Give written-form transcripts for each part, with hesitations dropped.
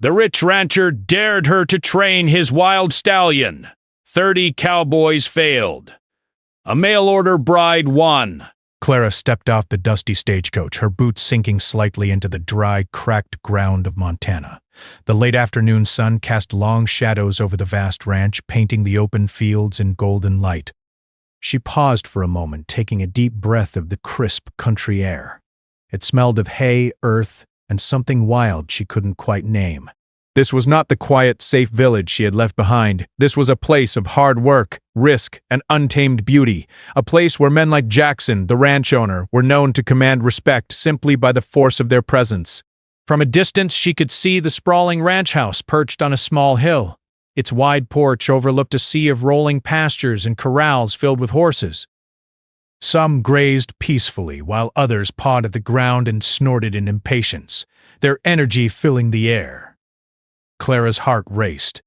The rich rancher dared her to train his wild stallion. 30 cowboys failed. A mail-order bride won. Clara stepped off the dusty stagecoach, her boots sinking slightly into the dry, cracked ground of Montana. The late afternoon sun cast long shadows over the vast ranch, painting the open fields in golden light. She paused for a moment, taking a deep breath of the crisp country air. It smelled of hay, earth, and something wild she couldn't quite name. This was not the quiet, safe village she had left behind. This was a place of hard work, risk, and untamed beauty. A place where men like Jackson, the ranch owner, were known to command respect simply by the force of their presence. From a distance, she could see the sprawling ranch house perched on a small hill. Its wide porch overlooked a sea of rolling pastures and corrals filled with horses. Some grazed peacefully, while others pawed at the ground and snorted in impatience, their energy filling the air. Clara's heart raced.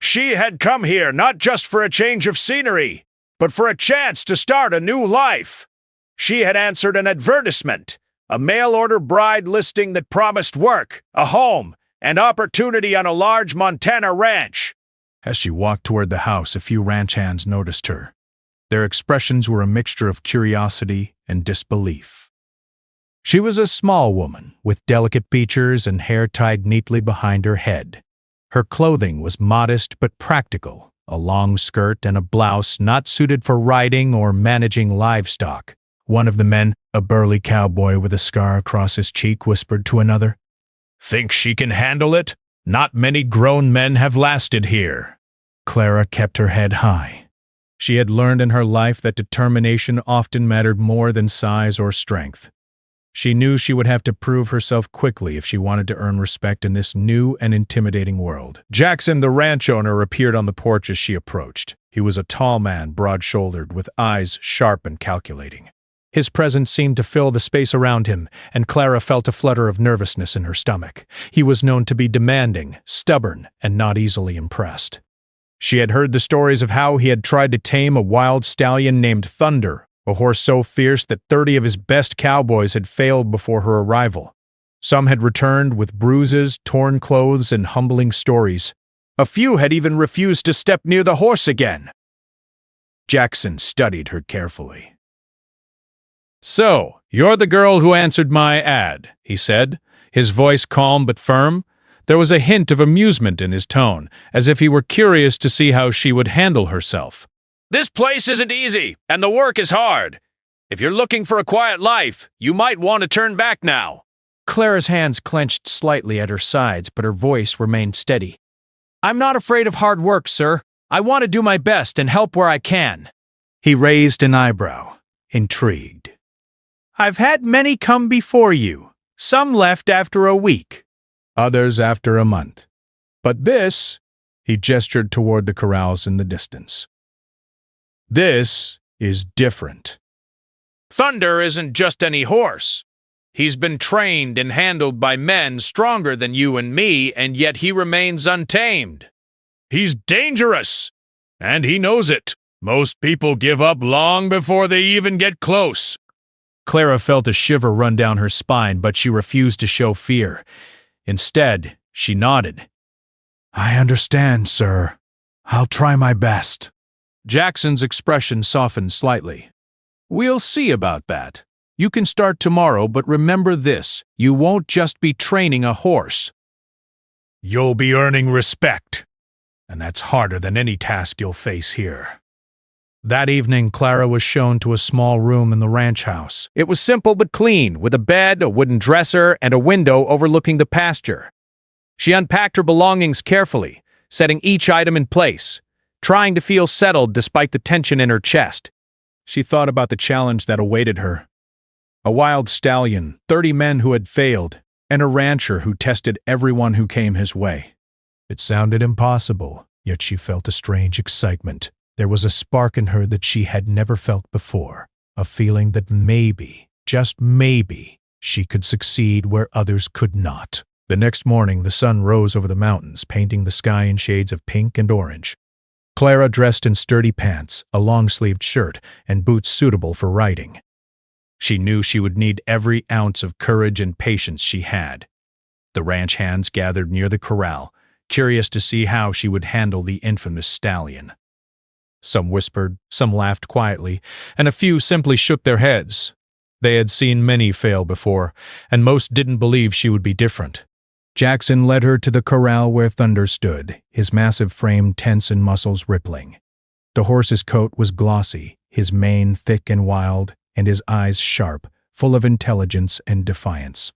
She had come here not just for a change of scenery, but for a chance to start a new life. She had answered an advertisement, a mail-order bride listing that promised work, a home, and opportunity on a large Montana ranch. As she walked toward the house, a few ranch hands noticed her. Their expressions were a mixture of curiosity and disbelief. She was a small woman, with delicate features and hair tied neatly behind her head. Her clothing was modest but practical, a long skirt and a blouse not suited for riding or managing livestock. One of the men, a burly cowboy with a scar across his cheek, whispered to another, "Think she can handle it? Not many grown men have lasted here." Clara kept her head high. She had learned in her life that determination often mattered more than size or strength. She knew she would have to prove herself quickly if she wanted to earn respect in this new and intimidating world. Jackson, the ranch owner, appeared on the porch as she approached. He was a tall man, broad-shouldered, with eyes sharp and calculating. His presence seemed to fill the space around him, and Clara felt a flutter of nervousness in her stomach. He was known to be demanding, stubborn, and not easily impressed. She had heard the stories of how he had tried to tame a wild stallion named Thunder, a horse so fierce that 30 of his best cowboys had failed before her arrival. Some had returned with bruises, torn clothes, and humbling stories. A few had even refused to step near the horse again. Jackson studied her carefully. "So, you're the girl who answered my ad," he said, his voice calm but firm. There was a hint of amusement in his tone, as if he were curious to see how she would handle herself. "This place isn't easy, and the work is hard. If you're looking for a quiet life, you might want to turn back now." Clara's hands clenched slightly at her sides, but her voice remained steady. "I'm not afraid of hard work, sir. I want to do my best and help where I can." He raised an eyebrow, intrigued. "I've had many come before you. Some left after a week, others after a month. But this," he gestured toward the corrals in the distance, "this is different. Thunder isn't just any horse. He's been trained and handled by men stronger than you and me, and yet he remains untamed. He's dangerous, and he knows it. Most people give up long before they even get close." Clara felt a shiver run down her spine, but she refused to show fear. Instead, she nodded. "I understand, sir. I'll try my best." Jackson's expression softened slightly. "We'll see about that. You can start tomorrow, but remember this, you won't just be training a horse. You'll be earning respect, and that's harder than any task you'll face here." That evening, Clara was shown to a small room in the ranch house. It was simple but clean, with a bed, a wooden dresser, and a window overlooking the pasture. She unpacked her belongings carefully, setting each item in place, trying to feel settled despite the tension in her chest. She thought about the challenge that awaited her. A wild stallion, 30 men who had failed, and a rancher who tested everyone who came his way. It sounded impossible, yet she felt a strange excitement. There was a spark in her that she had never felt before, a feeling that maybe, just maybe, she could succeed where others could not. The next morning, the sun rose over the mountains, painting the sky in shades of pink and orange. Clara dressed in sturdy pants, a long-sleeved shirt, and boots suitable for riding. She knew she would need every ounce of courage and patience she had. The ranch hands gathered near the corral, curious to see how she would handle the infamous Stallion. Some whispered, some laughed quietly, and a few simply shook their heads. They had seen many fail before, and most didn't believe she would be different. Jackson led her to the corral where Thunder stood, his massive frame tense and muscles rippling. The horse's coat was glossy, his mane thick and wild, and his eyes sharp, full of intelligence and defiance.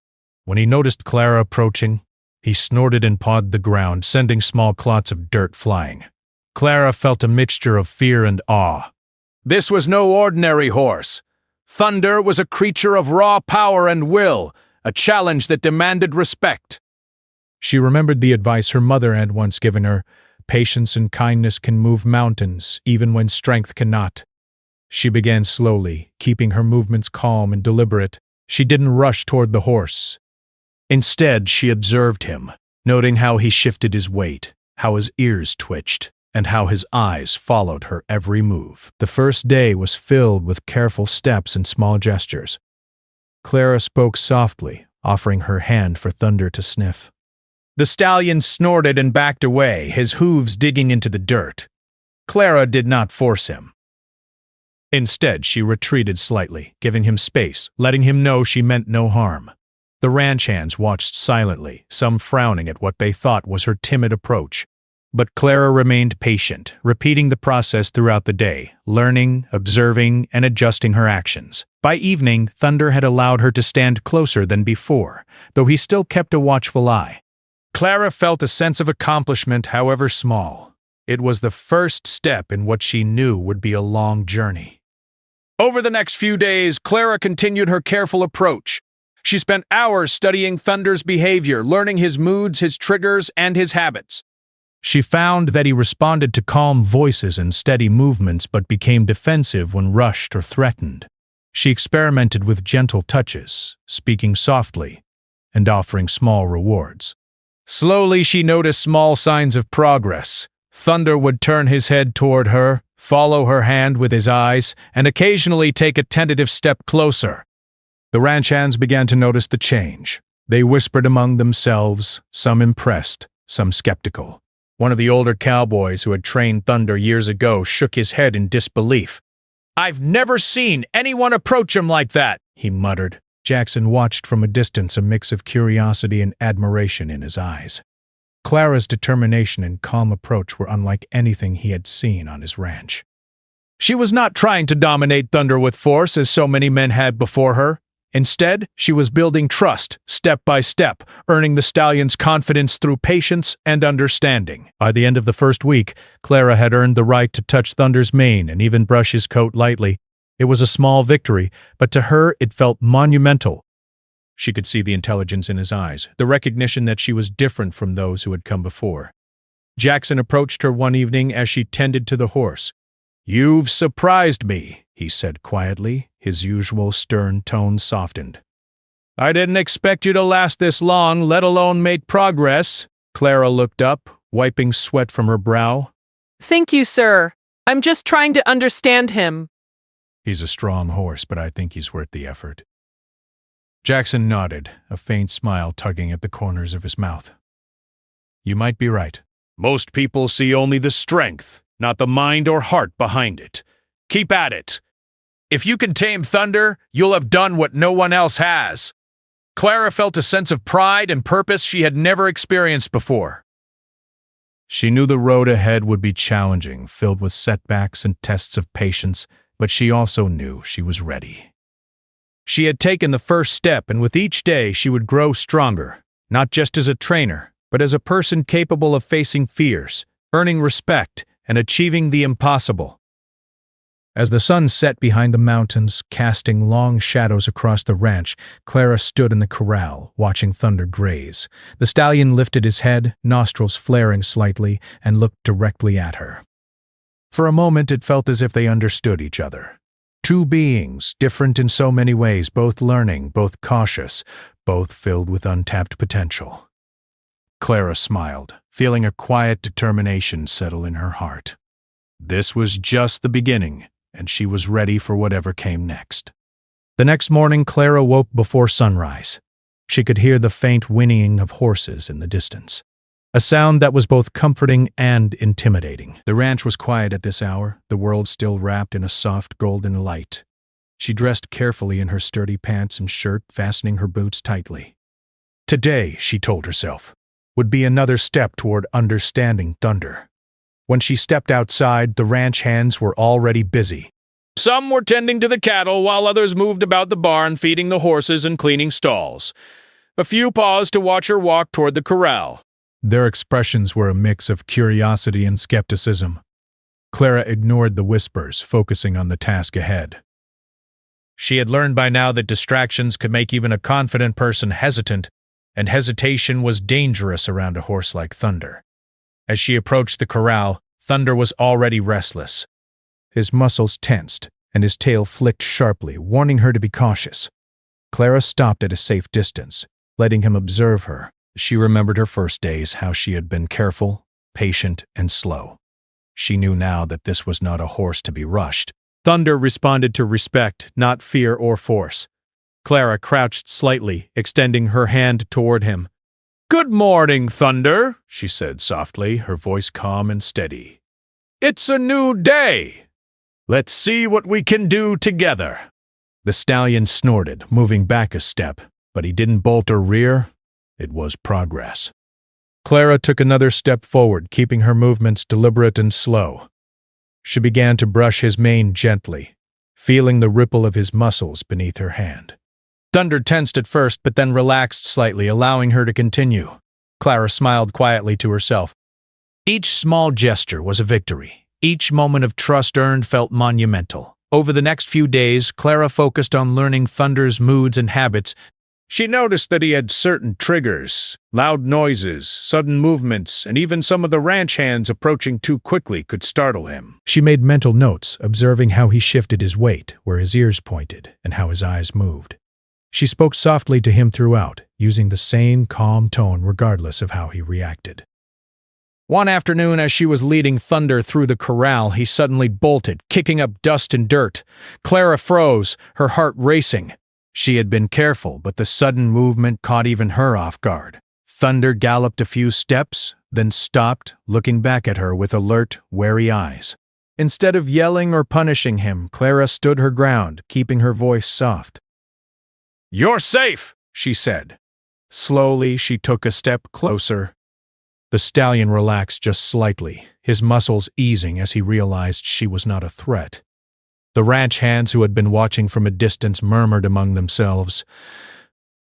When he noticed Clara approaching, he snorted and pawed the ground, sending small clots of dirt flying. Clara felt a mixture of fear and awe. This was no ordinary horse. Thunder was a creature of raw power and will, a challenge that demanded respect. She remembered the advice her mother had once given her: patience and kindness can move mountains, even when strength cannot. She began slowly, keeping her movements calm and deliberate. She didn't rush toward the horse. Instead, she observed him, noting how he shifted his weight, how his ears twitched, and how his eyes followed her every move. The first day was filled with careful steps and small gestures. Clara spoke softly, offering her hand for Thunder to sniff. The stallion snorted and backed away, his hooves digging into the dirt. Clara did not force him. Instead, she retreated slightly, giving him space, letting him know she meant no harm. The ranch hands watched silently, some frowning at what they thought was her timid approach. But Clara remained patient, repeating the process throughout the day, learning, observing, and adjusting her actions. By evening, Thunder had allowed her to stand closer than before, though he still kept a watchful eye. Clara felt a sense of accomplishment, however small. It was the first step in what she knew would be a long journey. Over the next few days, Clara continued her careful approach. She spent hours studying Thunder's behavior, learning his moods, his triggers, and his habits. She found that he responded to calm voices and steady movements but became defensive when rushed or threatened. She experimented with gentle touches, speaking softly, and offering small rewards. Slowly, she noticed small signs of progress. Thunder would turn his head toward her, follow her hand with his eyes, and occasionally take a tentative step closer. The ranch hands began to notice the change. They whispered among themselves, some impressed, some skeptical. One of the older cowboys who had trained Thunder years ago shook his head in disbelief. "I've never seen anyone approach him like that," he muttered. Jackson watched from a distance, a mix of curiosity and admiration in his eyes. Clara's determination and calm approach were unlike anything he had seen on his ranch. She was not trying to dominate Thunder with force as so many men had before her. Instead, she was building trust, step by step, earning the stallion's confidence through patience and understanding. By the end of the first week, Clara had earned the right to touch Thunder's mane and even brush his coat lightly. It was a small victory, but to her it felt monumental. She could see the intelligence in his eyes, the recognition that she was different from those who had come before. Jackson approached her one evening as she tended to the horse. "You've surprised me," he said quietly, his usual stern tone softened. "I didn't expect you to last this long, let alone make progress." Clara looked up, wiping sweat from her brow. "Thank you, sir. I'm just trying to understand him." "He's a strong horse, but I think he's worth the effort." Jackson nodded, a faint smile tugging at the corners of his mouth. "You might be right. Most people see only the strength, not the mind or heart behind it. Keep at it. If you can tame Thunder, you'll have done what no one else has." Clara felt a sense of pride and purpose she had never experienced before. She knew the road ahead would be challenging, filled with setbacks and tests of patience, but she also knew she was ready. She had taken the first step, and with each day she would grow stronger, not just as a trainer, but as a person capable of facing fears, earning respect, and achieving the impossible. As the sun set behind the mountains, casting long shadows across the ranch, Clara stood in the corral, watching Thunder graze. The stallion lifted his head, nostrils flaring slightly, and looked directly at her. For a moment it felt as if they understood each other. Two beings, different in so many ways, both learning, both cautious, both filled with untapped potential. Clara smiled, feeling a quiet determination settle in her heart. This was just the beginning, and she was ready for whatever came next. The next morning, Clara woke before sunrise. She could hear the faint whinnying of horses in the distance, a sound that was both comforting and intimidating. The ranch was quiet at this hour, the world still wrapped in a soft golden light. She dressed carefully in her sturdy pants and shirt, fastening her boots tightly. Today, she told herself, would be another step toward understanding Thunder. When she stepped outside, the ranch hands were already busy. Some were tending to the cattle, while others moved about the barn, feeding the horses and cleaning stalls. A few paused to watch her walk toward the corral. Their expressions were a mix of curiosity and skepticism. Clara ignored the whispers, focusing on the task ahead. She had learned by now that distractions could make even a confident person hesitant, and hesitation was dangerous around a horse like Thunder. As she approached the corral, Thunder was already restless. His muscles tensed, and his tail flicked sharply, warning her to be cautious. Clara stopped at a safe distance, letting him observe her. She remembered her first days, how she had been careful, patient, and slow. She knew now that this was not a horse to be rushed. Thunder responded to respect, not fear or force. Clara crouched slightly, extending her hand toward him. "Good morning, Thunder," she said softly, her voice calm and steady. "It's a new day. Let's see what we can do together." The stallion snorted, moving back a step, but he didn't bolt or rear. It was progress. Clara took another step forward, keeping her movements deliberate and slow. She began to brush his mane gently, feeling the ripple of his muscles beneath her hand. Thunder tensed at first, but then relaxed slightly, allowing her to continue. Clara smiled quietly to herself. Each small gesture was a victory. Each moment of trust earned felt monumental. Over the next few days, Clara focused on learning Thunder's moods and habits. She noticed that he had certain triggers, loud noises, sudden movements, and even some of the ranch hands approaching too quickly could startle him. She made mental notes, observing how he shifted his weight, where his ears pointed, and how his eyes moved. She spoke softly to him throughout, using the same calm tone regardless of how he reacted. One afternoon, as she was leading Thunder through the corral, he suddenly bolted, kicking up dust and dirt. Clara froze, her heart racing. She had been careful, but the sudden movement caught even her off guard. Thunder galloped a few steps, then stopped, looking back at her with alert, wary eyes. Instead of yelling or punishing him, Clara stood her ground, keeping her voice soft. "You're safe," she said. Slowly, she took a step closer. The stallion relaxed just slightly, his muscles easing as he realized she was not a threat. The ranch hands who had been watching from a distance murmured among themselves.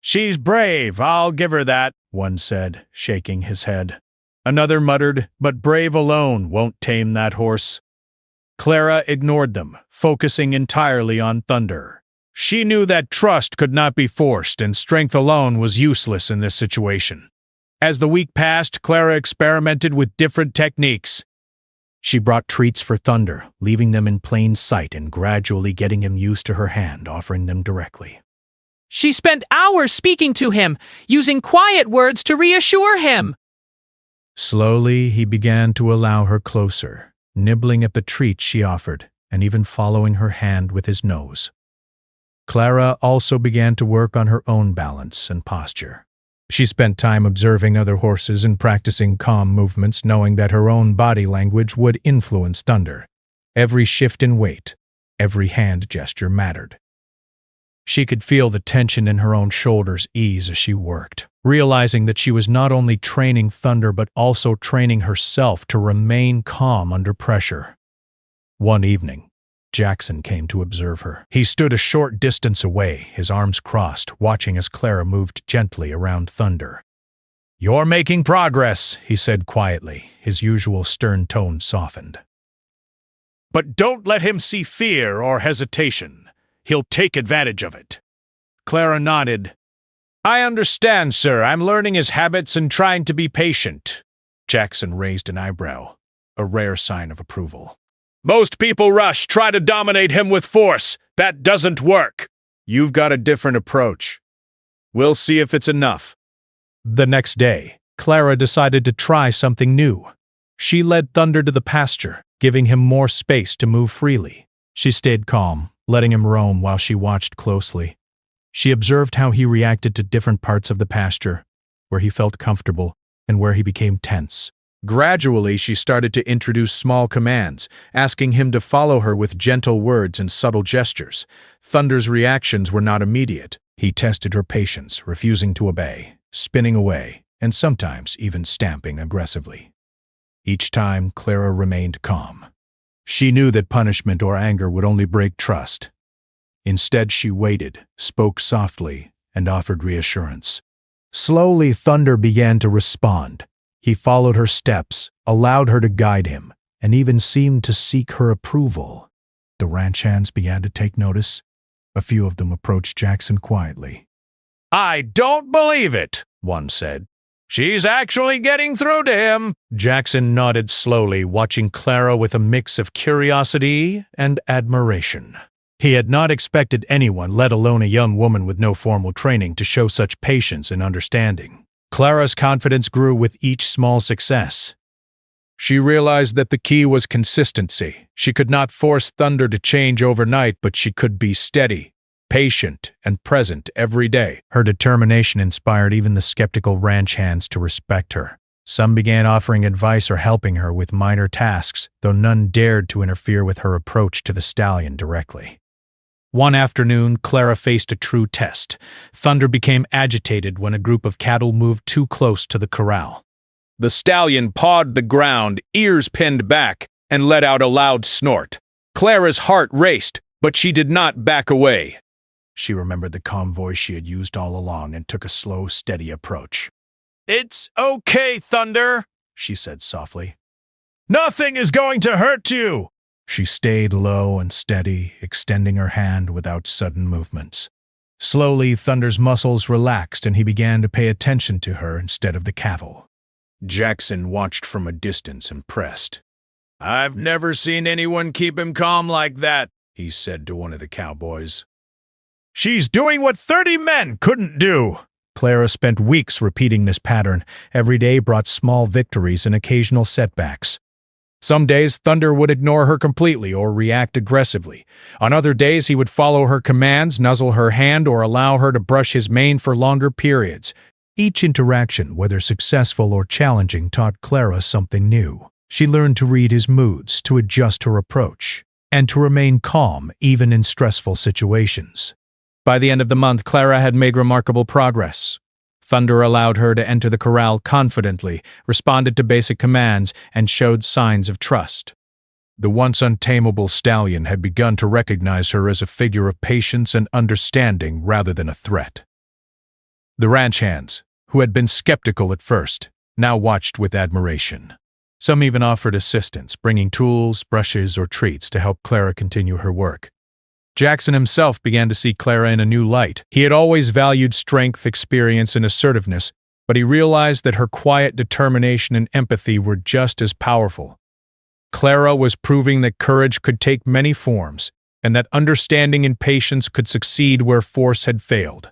"She's brave, I'll give her that," one said, shaking his head. Another muttered, "But brave alone won't tame that horse." Clara ignored them, focusing entirely on Thunder. She knew that trust could not be forced, and strength alone was useless in this situation. As the week passed, Clara experimented with different techniques. She brought treats for Thunder, leaving them in plain sight and gradually getting him used to her hand, offering them directly. She spent hours speaking to him, using quiet words to reassure him. Slowly, he began to allow her closer, nibbling at the treats she offered, and even following her hand with his nose. Clara also began to work on her own balance and posture. She spent time observing other horses and practicing calm movements, knowing that her own body language would influence Thunder. Every shift in weight, every hand gesture mattered. She could feel the tension in her own shoulders ease as she worked, realizing that she was not only training Thunder but also training herself to remain calm under pressure. One evening, Jackson came to observe her. He stood a short distance away, his arms crossed, watching as Clara moved gently around Thunder. "You're making progress," he said quietly, his usual stern tone softened. "But don't let him see fear or hesitation. He'll take advantage of it." Clara nodded. "I understand, sir. I'm learning his habits and trying to be patient." Jackson raised an eyebrow, a rare sign of approval. "Most people rush, try to dominate him with force. That doesn't work. You've got a different approach. We'll see if it's enough." The next day, Clara decided to try something new. She led Thunder to the pasture, giving him more space to move freely. She stayed calm, letting him roam while she watched closely. She observed how he reacted to different parts of the pasture, where he felt comfortable and where he became tense. Gradually, she started to introduce small commands, asking him to follow her with gentle words and subtle gestures. Thunder's reactions were not immediate. He tested her patience, refusing to obey, spinning away, and sometimes even stamping aggressively. Each time, Clara remained calm. She knew that punishment or anger would only break trust. Instead, she waited, spoke softly, and offered reassurance. Slowly, Thunder began to respond. He followed her steps, allowed her to guide him, and even seemed to seek her approval. The ranch hands began to take notice. A few of them approached Jackson quietly. "I don't believe it," one said. "She's actually getting through to him." Jackson nodded slowly, watching Clara with a mix of curiosity and admiration. He had not expected anyone, let alone a young woman with no formal training, to show such patience and understanding. Clara's confidence grew with each small success. She realized that the key was consistency. She could not force Thunder to change overnight, but she could be steady, patient, and present every day. Her determination inspired even the skeptical ranch hands to respect her. Some began offering advice or helping her with minor tasks, though none dared to interfere with her approach to the stallion directly. One afternoon, Clara faced a true test. Thunder became agitated when a group of cattle moved too close to the corral. The stallion pawed the ground, ears pinned back, and let out a loud snort. Clara's heart raced, but she did not back away. She remembered the calm voice she had used all along and took a slow, steady approach. "It's okay, Thunder," she said softly. "Nothing is going to hurt you." She stayed low and steady, extending her hand without sudden movements. Slowly, Thunder's muscles relaxed and he began to pay attention to her instead of the cattle. Jackson watched from a distance, impressed. "I've never seen anyone keep him calm like that," he said to one of the cowboys. "She's doing what 30 men couldn't do." Clara spent weeks repeating this pattern. Every day brought small victories and occasional setbacks. Some days, Thunder would ignore her completely or react aggressively. On other days, he would follow her commands, nuzzle her hand, or allow her to brush his mane for longer periods. Each interaction, whether successful or challenging, taught Clara something new. She learned to read his moods, to adjust her approach, and to remain calm even in stressful situations. By the end of the month, Clara had made remarkable progress. Thunder allowed her to enter the corral confidently, responded to basic commands, and showed signs of trust. The once untamable stallion had begun to recognize her as a figure of patience and understanding rather than a threat. The ranch hands, who had been skeptical at first, now watched with admiration. Some even offered assistance, bringing tools, brushes, or treats to help Clara continue her work. Jackson himself began to see Clara in a new light. He had always valued strength, experience, and assertiveness, but he realized that her quiet determination and empathy were just as powerful. Clara was proving that courage could take many forms, and that understanding and patience could succeed where force had failed.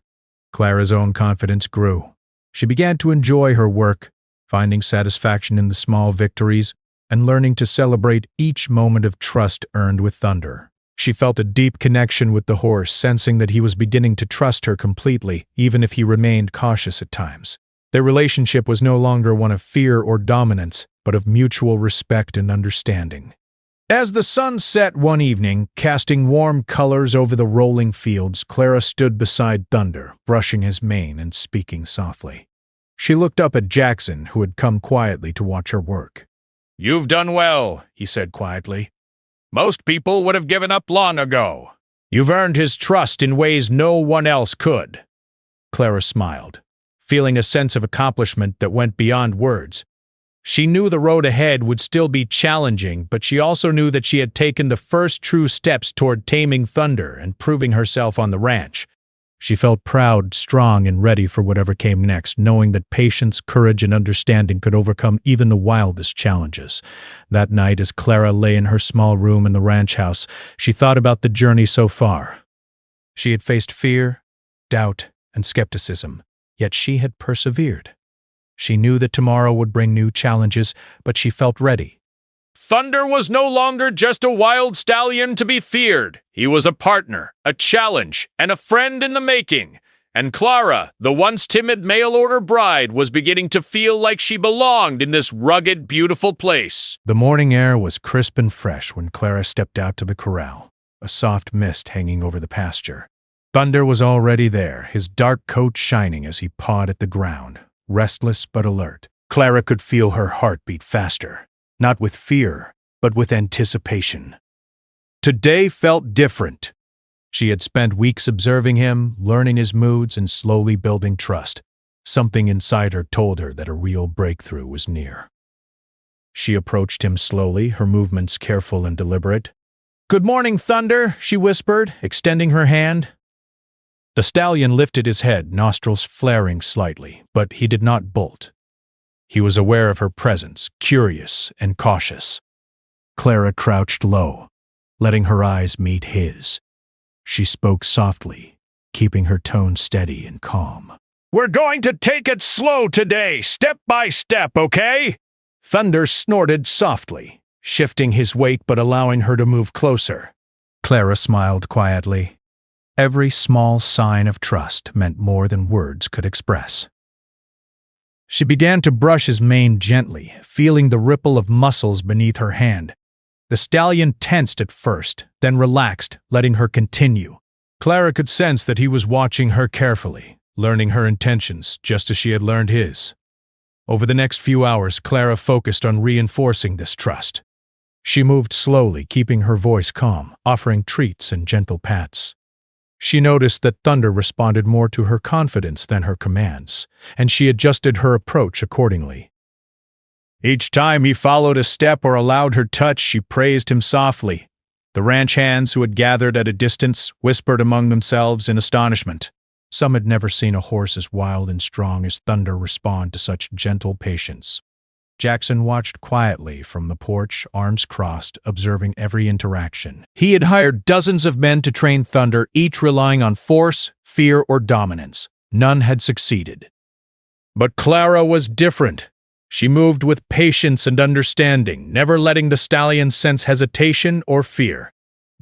Clara's own confidence grew. She began to enjoy her work, finding satisfaction in the small victories and learning to celebrate each moment of trust earned with Thunder. She felt a deep connection with the horse, sensing that he was beginning to trust her completely, even if he remained cautious at times. Their relationship was no longer one of fear or dominance, but of mutual respect and understanding. As the sun set one evening, casting warm colors over the rolling fields, Clara stood beside Thunder, brushing his mane and speaking softly. She looked up at Jackson, who had come quietly to watch her work. "You've done well," he said quietly. "Most people would have given up long ago. You've earned his trust in ways no one else could." Clara smiled, feeling a sense of accomplishment that went beyond words. She knew the road ahead would still be challenging, but she also knew that she had taken the first true steps toward taming Thunder and proving herself on the ranch. She felt proud, strong, and ready for whatever came next, knowing that patience, courage, and understanding could overcome even the wildest challenges. That night, as Clara lay in her small room in the ranch house, she thought about the journey so far. She had faced fear, doubt, and skepticism, yet she had persevered. She knew that tomorrow would bring new challenges, but she felt ready. Thunder was no longer just a wild stallion to be feared. He was a partner, a challenge, and a friend in the making. And Clara, the once timid mail-order bride, was beginning to feel like she belonged in this rugged, beautiful place. The morning air was crisp and fresh when Clara stepped out to the corral, a soft mist hanging over the pasture. Thunder was already there, his dark coat shining as he pawed at the ground, restless but alert. Clara could feel her heart beat faster, not with fear, but with anticipation. Today felt different. She had spent weeks observing him, learning his moods, and slowly building trust. Something inside her told her that a real breakthrough was near. She approached him slowly, her movements careful and deliberate. "Good morning, Thunder," she whispered, extending her hand. The stallion lifted his head, nostrils flaring slightly, but he did not bolt. He was aware of her presence, curious and cautious. Clara crouched low, letting her eyes meet his. She spoke softly, keeping her tone steady and calm. "We're going to take it slow today, step by step, okay?" Thunder snorted softly, shifting his weight but allowing her to move closer. Clara smiled quietly. Every small sign of trust meant more than words could express. She began to brush his mane gently, feeling the ripple of muscles beneath her hand. The stallion tensed at first, then relaxed, letting her continue. Clara could sense that he was watching her carefully, learning her intentions just as she had learned his. Over the next few hours, Clara focused on reinforcing this trust. She moved slowly, keeping her voice calm, offering treats and gentle pats. She noticed that Thunder responded more to her confidence than her commands, and she adjusted her approach accordingly. Each time he followed a step or allowed her touch, she praised him softly. The ranch hands who had gathered at a distance whispered among themselves in astonishment. Some had never seen a horse as wild and strong as Thunder respond to such gentle patience. Jackson watched quietly from the porch, arms crossed, observing every interaction. He had hired dozens of men to train Thunder, each relying on force, fear, or dominance. None had succeeded. But Clara was different. She moved with patience and understanding, never letting the stallion sense hesitation or fear.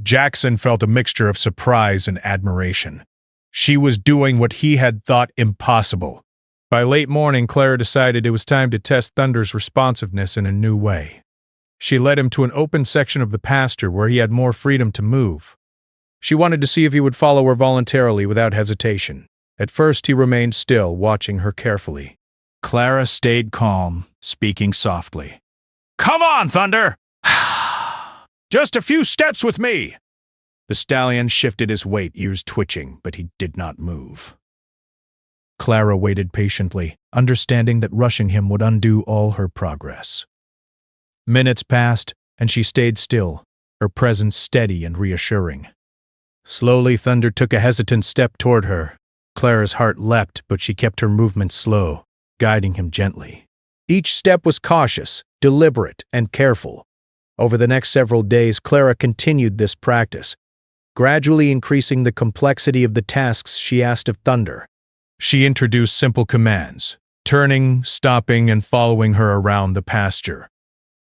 Jackson felt a mixture of surprise and admiration. She was doing what he had thought impossible. By late morning, Clara decided it was time to test Thunder's responsiveness in a new way. She led him to an open section of the pasture where he had more freedom to move. She wanted to see if he would follow her voluntarily without hesitation. At first, he remained still, watching her carefully. Clara stayed calm, speaking softly. "Come on, Thunder! Just a few steps with me!" The stallion shifted his weight, ears twitching, but he did not move. Clara waited patiently, understanding that rushing him would undo all her progress. Minutes passed, and she stayed still, her presence steady and reassuring. Slowly, Thunder took a hesitant step toward her. Clara's heart leapt, but she kept her movement slow, guiding him gently. Each step was cautious, deliberate, and careful. Over the next several days, Clara continued this practice, gradually increasing the complexity of the tasks she asked of Thunder. She introduced simple commands, turning, stopping, and following her around the pasture.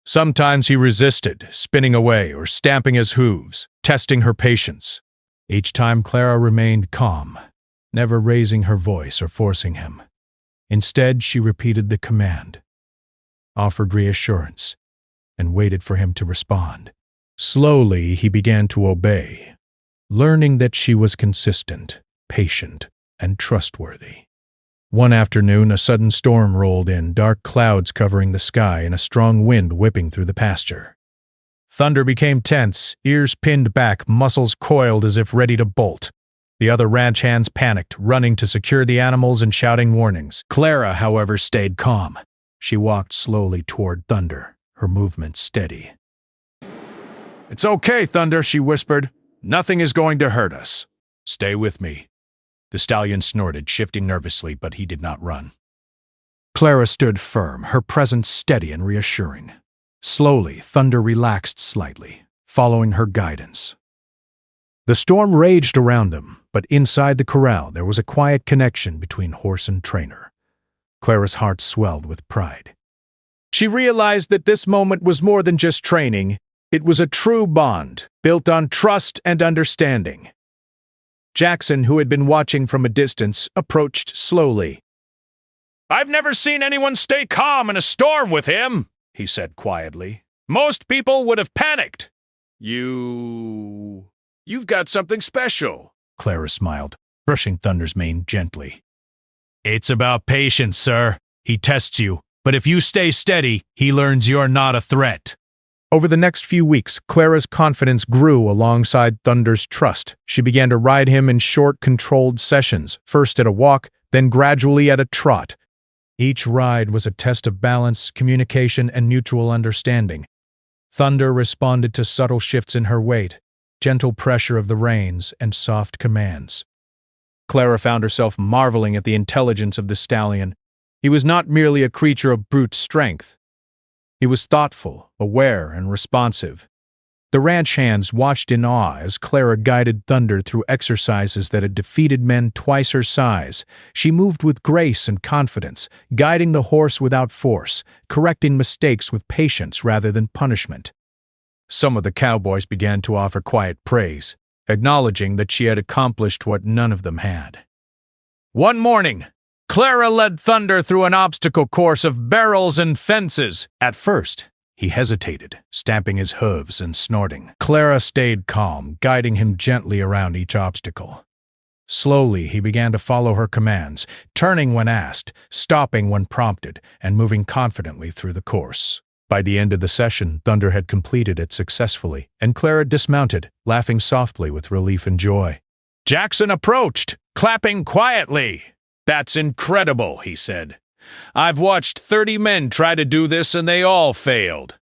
Sometimes he resisted, spinning away or stamping his hooves, testing her patience. Each time Clara remained calm, never raising her voice or forcing him. Instead, she repeated the command, offered reassurance, and waited for him to respond. Slowly, he began to obey, learning that she was consistent, patient, and trustworthy. One afternoon, a sudden storm rolled in, dark clouds covering the sky and a strong wind whipping through the pasture. Thunder became tense, ears pinned back, muscles coiled as if ready to bolt. The other ranch hands panicked, running to secure the animals and shouting warnings. Clara, however, stayed calm. She walked slowly toward Thunder, her movements steady. "It's okay, Thunder," she whispered. "Nothing is going to hurt us. Stay with me." The stallion snorted, shifting nervously, but he did not run. Clara stood firm, her presence steady and reassuring. Slowly, Thunder relaxed slightly, following her guidance. The storm raged around them, but inside the corral there was a quiet connection between horse and trainer. Clara's heart swelled with pride. She realized that this moment was more than just training. It was a true bond, built on trust and understanding. Jackson, who had been watching from a distance, approached slowly. "I've never seen anyone stay calm in a storm with him," he said quietly. "Most people would have panicked. You've got something special." Clara smiled, brushing Thunder's mane gently. "It's about patience, sir. He tests you, but if you stay steady, he learns you're not a threat." Over the next few weeks, Clara's confidence grew alongside Thunder's trust. She began to ride him in short, controlled sessions, first at a walk, then gradually at a trot. Each ride was a test of balance, communication, and mutual understanding. Thunder responded to subtle shifts in her weight, gentle pressure of the reins, and soft commands. Clara found herself marveling at the intelligence of the stallion. He was not merely a creature of brute strength. He was thoughtful, aware, and responsive. The ranch hands watched in awe as Clara guided Thunder through exercises that had defeated men twice her size. She moved with grace and confidence, guiding the horse without force, correcting mistakes with patience rather than punishment. Some of the cowboys began to offer quiet praise, acknowledging that she had accomplished what none of them had. One morning, Clara led Thunder through an obstacle course of barrels and fences. At first, he hesitated, stamping his hooves and snorting. Clara stayed calm, guiding him gently around each obstacle. Slowly, he began to follow her commands, turning when asked, stopping when prompted, and moving confidently through the course. By the end of the session, Thunder had completed it successfully, and Clara dismounted, laughing softly with relief and joy. Jackson approached, clapping quietly. "That's incredible," he said. "I've watched 30 men try to do this and they all failed.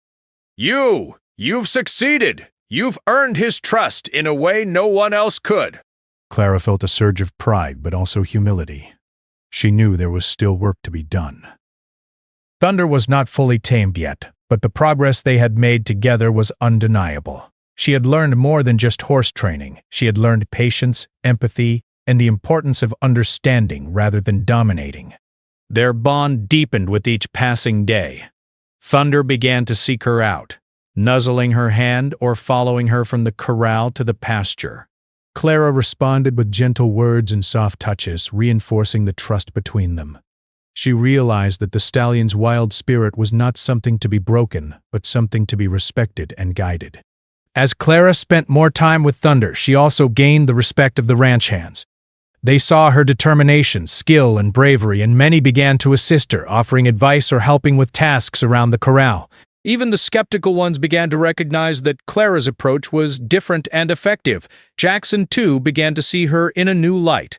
You've succeeded. You've earned his trust in a way no one else could." Clara felt a surge of pride, but also humility. She knew there was still work to be done. Thunder was not fully tamed yet, but the progress they had made together was undeniable. She had learned more than just horse training. She had learned patience, empathy, and the importance of understanding rather than dominating. Their bond deepened with each passing day. Thunder began to seek her out, nuzzling her hand or following her from the corral to the pasture. Clara responded with gentle words and soft touches, reinforcing the trust between them. She realized that the stallion's wild spirit was not something to be broken, but something to be respected and guided. As Clara spent more time with Thunder, she also gained the respect of the ranch hands. They saw her determination, skill, and bravery, and many began to assist her, offering advice or helping with tasks around the corral. Even the skeptical ones began to recognize that Clara's approach was different and effective. Jackson, too, began to see her in a new light.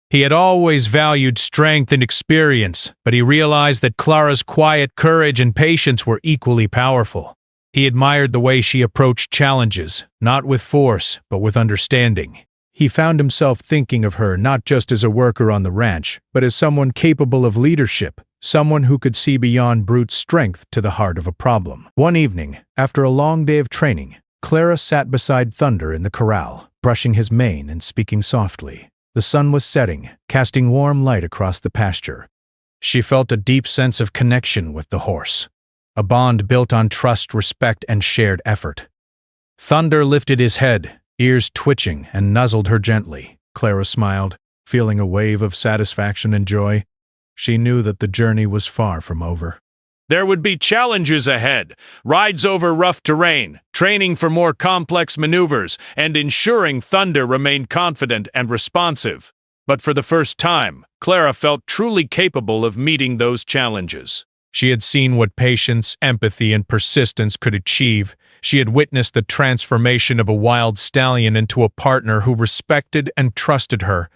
He had always valued strength and experience, but he realized that Clara's quiet courage and patience were equally powerful. He admired the way she approached challenges, not with force, but with understanding. He found himself thinking of her not just as a worker on the ranch, but as someone capable of leadership, someone who could see beyond brute strength to the heart of a problem. One evening, after a long day of training, Clara sat beside Thunder in the corral, brushing his mane and speaking softly. The sun was setting, casting warm light across the pasture. She felt a deep sense of connection with the horse, a bond built on trust, respect, and shared effort. Thunder lifted his head, ears twitching, and nuzzled her gently. Clara smiled, feeling a wave of satisfaction and joy. She knew that the journey was far from over. There would be challenges ahead, rides over rough terrain, training for more complex maneuvers, and ensuring Thunder remained confident and responsive. But for the first time, Clara felt truly capable of meeting those challenges. She had seen what patience, empathy, and persistence could achieve. She had witnessed the transformation of a wild stallion into a partner who respected and trusted her.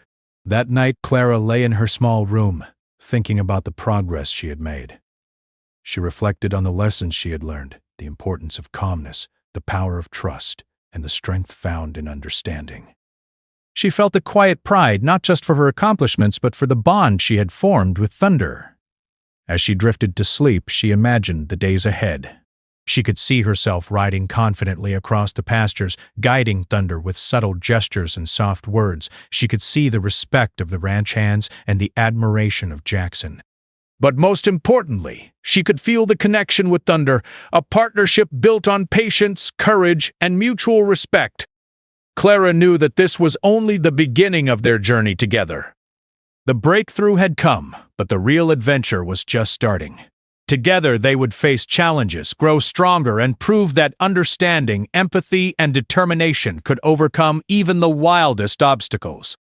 That night, Clara lay in her small room, thinking about the progress she had made. She reflected on the lessons she had learned, the importance of calmness, the power of trust, and the strength found in understanding. She felt a quiet pride, not just for her accomplishments, but for the bond she had formed with Thunder. As she drifted to sleep, she imagined the days ahead. She could see herself riding confidently across the pastures, guiding Thunder with subtle gestures and soft words. She could see the respect of the ranch hands and the admiration of Jackson. But most importantly, she could feel the connection with Thunder, a partnership built on patience, courage, and mutual respect. Clara knew that this was only the beginning of their journey together. The breakthrough had come, but the real adventure was just starting. Together, they would face challenges, grow stronger, and prove that understanding, empathy, and determination could overcome even the wildest obstacles.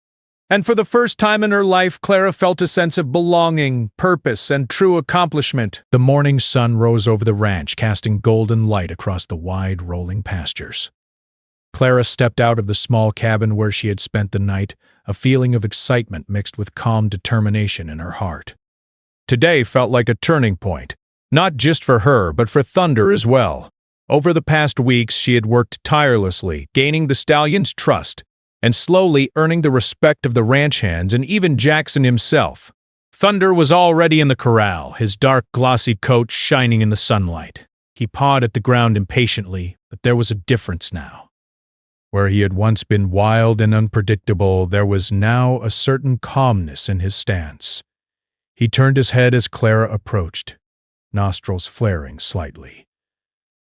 And for the first time in her life, Clara felt a sense of belonging, purpose, and true accomplishment. The morning sun rose over the ranch, casting golden light across the wide, rolling pastures. Clara stepped out of the small cabin where she had spent the night, a feeling of excitement mixed with calm determination in her heart. Today felt like a turning point, not just for her, but for Thunder as well. Over the past weeks, she had worked tirelessly, gaining the Stallion's trust, and slowly earning the respect of the ranch hands and even Jackson himself. Thunder was already in the corral, his dark, glossy coat shining in the sunlight. He pawed at the ground impatiently, but there was a difference now. Where he had once been wild and unpredictable, there was now a certain calmness in his stance. He turned his head as Clara approached, nostrils flaring slightly.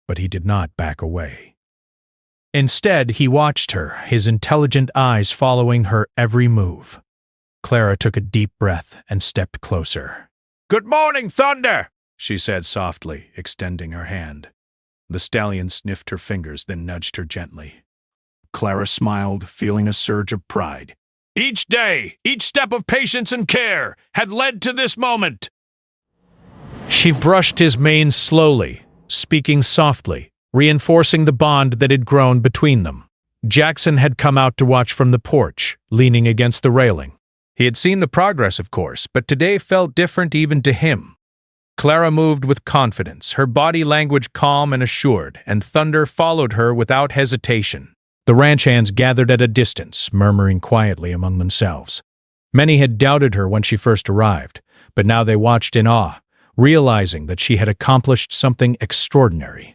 But he did not back away. Instead, he watched her, his intelligent eyes following her every move. Clara took a deep breath and stepped closer. "Good morning, Thunder," she said softly, extending her hand. The stallion sniffed her fingers, then nudged her gently. Clara smiled, feeling a surge of pride. Each day, each step of patience and care had led to this moment. She brushed his mane slowly, speaking softly, reinforcing the bond that had grown between them. Jackson had come out to watch from the porch, leaning against the railing. He had seen the progress, of course, but today felt different even to him. Clara moved with confidence, her body language calm and assured, and Thunder followed her without hesitation. The ranch hands gathered at a distance, murmuring quietly among themselves. Many had doubted her when she first arrived, but now they watched in awe, realizing that she had accomplished something extraordinary.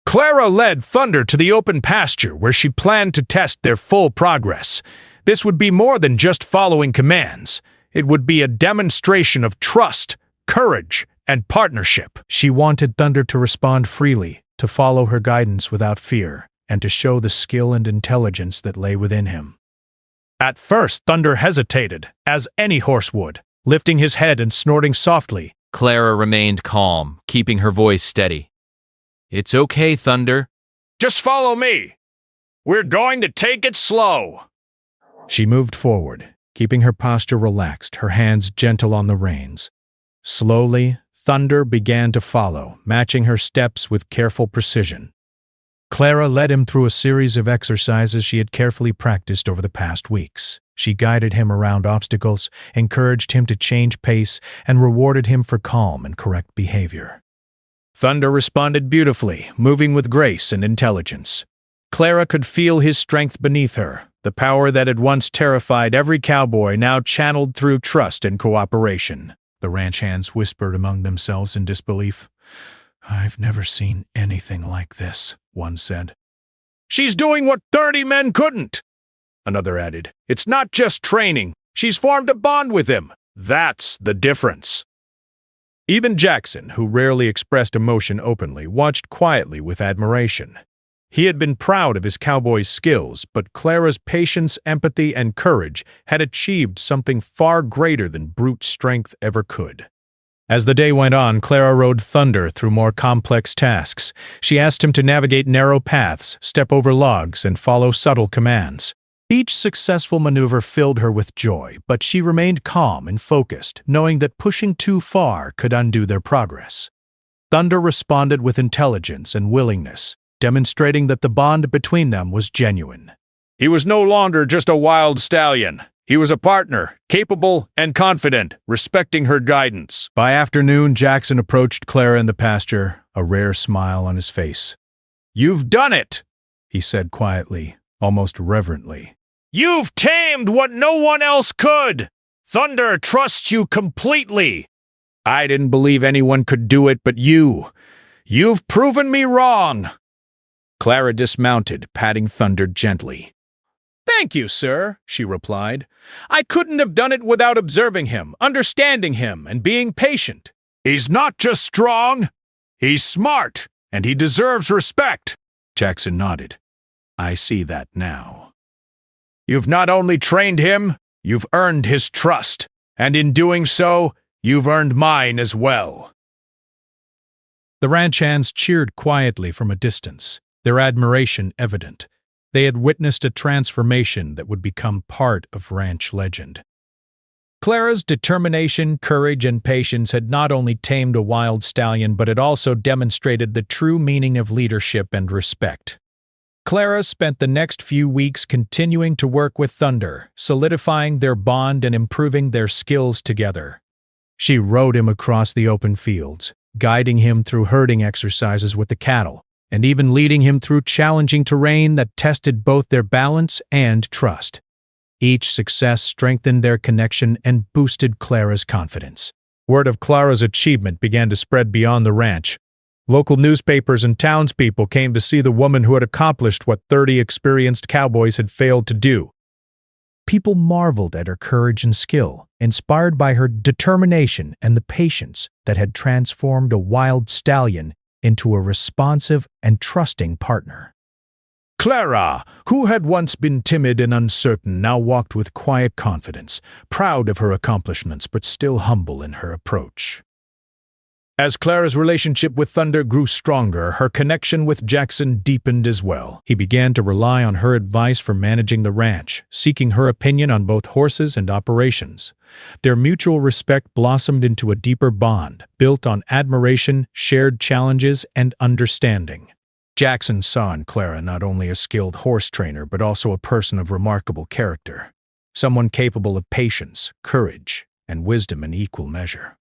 Clara led Thunder to the open pasture where she planned to test their full progress. This would be more than just following commands. It would be a demonstration of trust, courage, and partnership. She wanted Thunder to respond freely, to follow her guidance without fear, and to show the skill and intelligence that lay within him. At first, Thunder hesitated, as any horse would, lifting his head and snorting softly. Clara remained calm, keeping her voice steady. "It's okay, Thunder. Just follow me. We're going to take it slow." She moved forward, keeping her posture relaxed, her hands gentle on the reins. Slowly, Thunder began to follow, matching her steps with careful precision. Clara led him through a series of exercises she had carefully practiced over the past weeks. She guided him around obstacles, encouraged him to change pace, and rewarded him for calm and correct behavior. Thunder responded beautifully, moving with grace and intelligence. Clara could feel his strength beneath her, the power that had once terrified every cowboy now channeled through trust and cooperation. The ranch hands whispered among themselves in disbelief. "I've never seen anything like this," one said. "She's doing what 30 men couldn't," another added. "It's not just training. She's formed a bond with him. That's the difference." Even Jackson, who rarely expressed emotion openly, watched quietly with admiration. He had been proud of his cowboy's skills, but Clara's patience, empathy, and courage had achieved something far greater than brute strength ever could. As the day went on, Clara rode Thunder through more complex tasks. She asked him to navigate narrow paths, step over logs, and follow subtle commands. Each successful maneuver filled her with joy, but she remained calm and focused, knowing that pushing too far could undo their progress. Thunder responded with intelligence and willingness, demonstrating that the bond between them was genuine. He was no longer just a wild stallion. He was a partner, capable and confident, respecting her guidance. By afternoon, Jackson approached Clara in the pasture, a rare smile on his face. "You've done it," he said quietly, almost reverently. "You've tamed what no one else could. Thunder trusts you completely. I didn't believe anyone could do it but you. You've proven me wrong." Clara dismounted, patting Thunder gently. "Thank you, sir," she replied. "I couldn't have done it without observing him, understanding him, and being patient." He's not just strong, he's smart, and he deserves respect. Jackson nodded. "I see that now." You've not only trained him, you've earned his trust, and in doing so, you've earned mine as well. The ranch hands cheered quietly from a distance, their admiration evident. They had witnessed a transformation that would become part of ranch legend. Clara's determination, courage, and patience had not only tamed a wild stallion, but it also demonstrated the true meaning of leadership and respect. Clara spent the next few weeks continuing to work with Thunder, solidifying their bond and improving their skills together. She rode him across the open fields, guiding him through herding exercises with the cattle, and even leading him through challenging terrain that tested both their balance and trust. Each success strengthened their connection and boosted Clara's confidence. Word of Clara's achievement began to spread beyond the ranch. Local newspapers and townspeople came to see the woman who had accomplished what 30 experienced cowboys had failed to do. People marveled at her courage and skill, inspired by her determination and the patience that had transformed a wild stallion into a responsive and trusting partner. Clara, who had once been timid and uncertain, now walked with quiet confidence, proud of her accomplishments but still humble in her approach. As Clara's relationship with Thunder grew stronger, her connection with Jackson deepened as well. He began to rely on her advice for managing the ranch, seeking her opinion on both horses and operations. Their mutual respect blossomed into a deeper bond, built on admiration, shared challenges, and understanding. Jackson saw in Clara not only a skilled horse trainer, but also a person of remarkable character, someone capable of patience, courage, and wisdom in equal measure.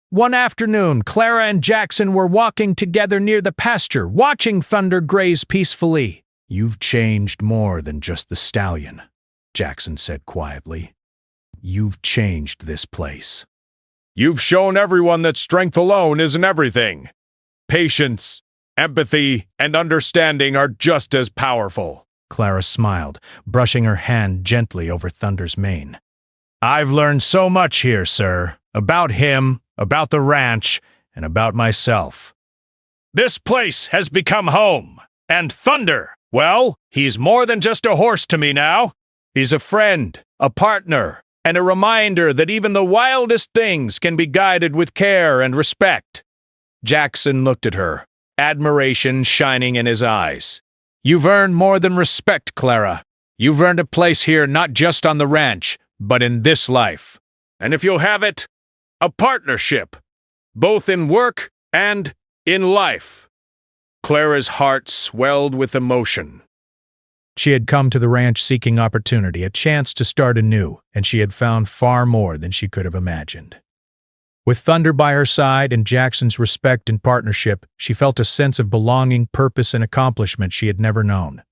One afternoon, Clara and Jackson were walking together near the pasture, watching Thunder graze peacefully. "You've changed more than just the stallion," Jackson said quietly. "You've changed this place. You've shown everyone that strength alone isn't everything. Patience, empathy, and understanding are just as powerful." Clara smiled, brushing her hand gently over Thunder's mane. "I've learned so much here, sir, about him, about the ranch, and about myself. This place has become home, and Thunder, well, he's more than just a horse to me now. He's a friend, a partner, and a reminder that even the wildest things can be guided with care and respect." Jackson looked at her, admiration shining in his eyes. "You've earned more than respect, Clara. You've earned a place here not just on the ranch, but in this life. And if you'll have it, a partnership, both in work and in life." Clara's heart swelled with emotion. She had come to the ranch seeking opportunity, a chance to start anew, and she had found far more than she could have imagined. With Thunder by her side and Jackson's respect and partnership, she felt a sense of belonging, purpose, and accomplishment she had never known.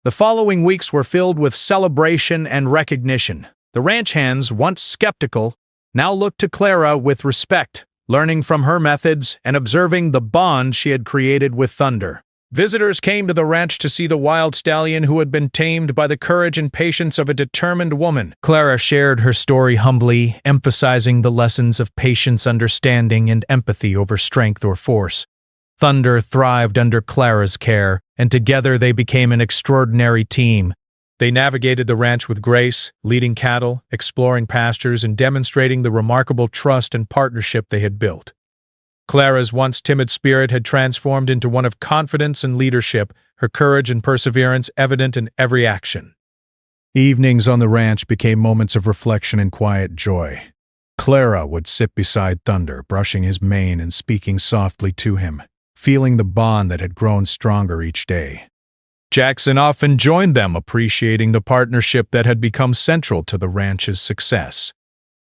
The following weeks were filled with celebration and recognition. The ranch hands, once skeptical, now looked to Clara with respect, learning from her methods and observing the bond she had created with Thunder. Visitors came to the ranch to see the wild stallion who had been tamed by the courage and patience of a determined woman. Clara shared her story humbly, emphasizing the lessons of patience, understanding, and empathy over strength or force. Thunder thrived under Clara's care, and together they became an extraordinary team. They navigated the ranch with grace, leading cattle, exploring pastures, and demonstrating the remarkable trust and partnership they had built. Clara's once timid spirit had transformed into one of confidence and leadership, her courage and perseverance evident in every action. Evenings on the ranch became moments of reflection and quiet joy. Clara would sit beside Thunder, brushing his mane and speaking softly to him, feeling the bond that had grown stronger each day. Jackson often joined them, appreciating the partnership that had become central to the ranch's success.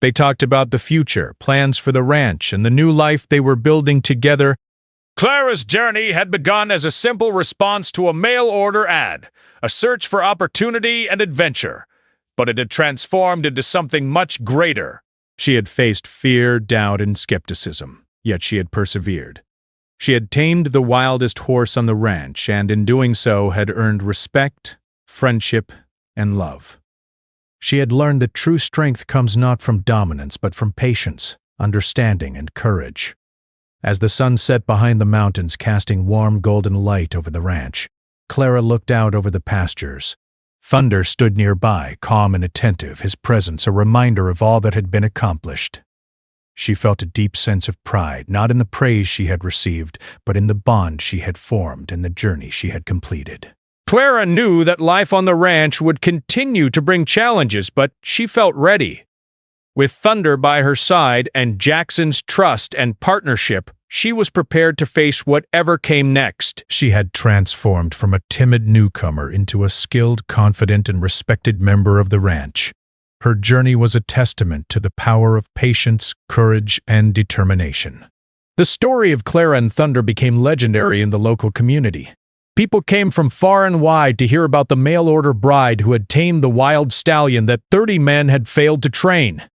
They talked about the future, plans for the ranch, and the new life they were building together. Clara's journey had begun as a simple response to a mail-order ad, a search for opportunity and adventure, but it had transformed into something much greater. She had faced fear, doubt, and skepticism, yet she had persevered. She had tamed the wildest horse on the ranch, and in doing so had earned respect, friendship, and love. She had learned that true strength comes not from dominance but from patience, understanding, and courage. As the sun set behind the mountains, casting warm golden light over the ranch, Clara looked out over the pastures. Thunder stood nearby, calm and attentive, his presence a reminder of all that had been accomplished. She felt a deep sense of pride, not in the praise she had received, but in the bond she had formed and the journey she had completed. Clara knew that life on the ranch would continue to bring challenges, but she felt ready. With Thunder by her side and Jackson's trust and partnership, she was prepared to face whatever came next. She had transformed from a timid newcomer into a skilled, confident, and respected member of the ranch. Her journey was a testament to the power of patience, courage, and determination. The story of Clara and Thunder became legendary in the local community. People came from far and wide to hear about the mail-order bride who had tamed the wild stallion that 30 men had failed to train.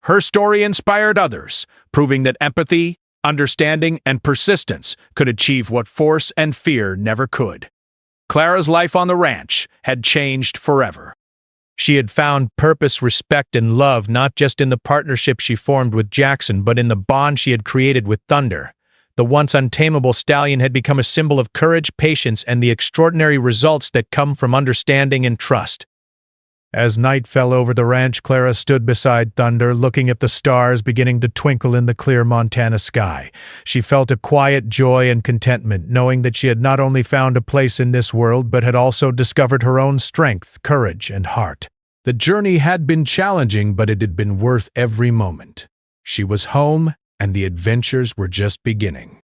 Her story inspired others, proving that empathy, understanding, and persistence could achieve what force and fear never could. Clara's life on the ranch had changed forever. She had found purpose, respect, and love not just in the partnership she formed with Jackson, but in the bond she had created with Thunder. The once untamable stallion had become a symbol of courage, patience, and the extraordinary results that come from understanding and trust. As night fell over the ranch, Clara stood beside Thunder, looking at the stars beginning to twinkle in the clear Montana sky. She felt a quiet joy and contentment, knowing that she had not only found a place in this world, but had also discovered her own strength, courage, and heart. The journey had been challenging, but it had been worth every moment. She was home, and the adventures were just beginning.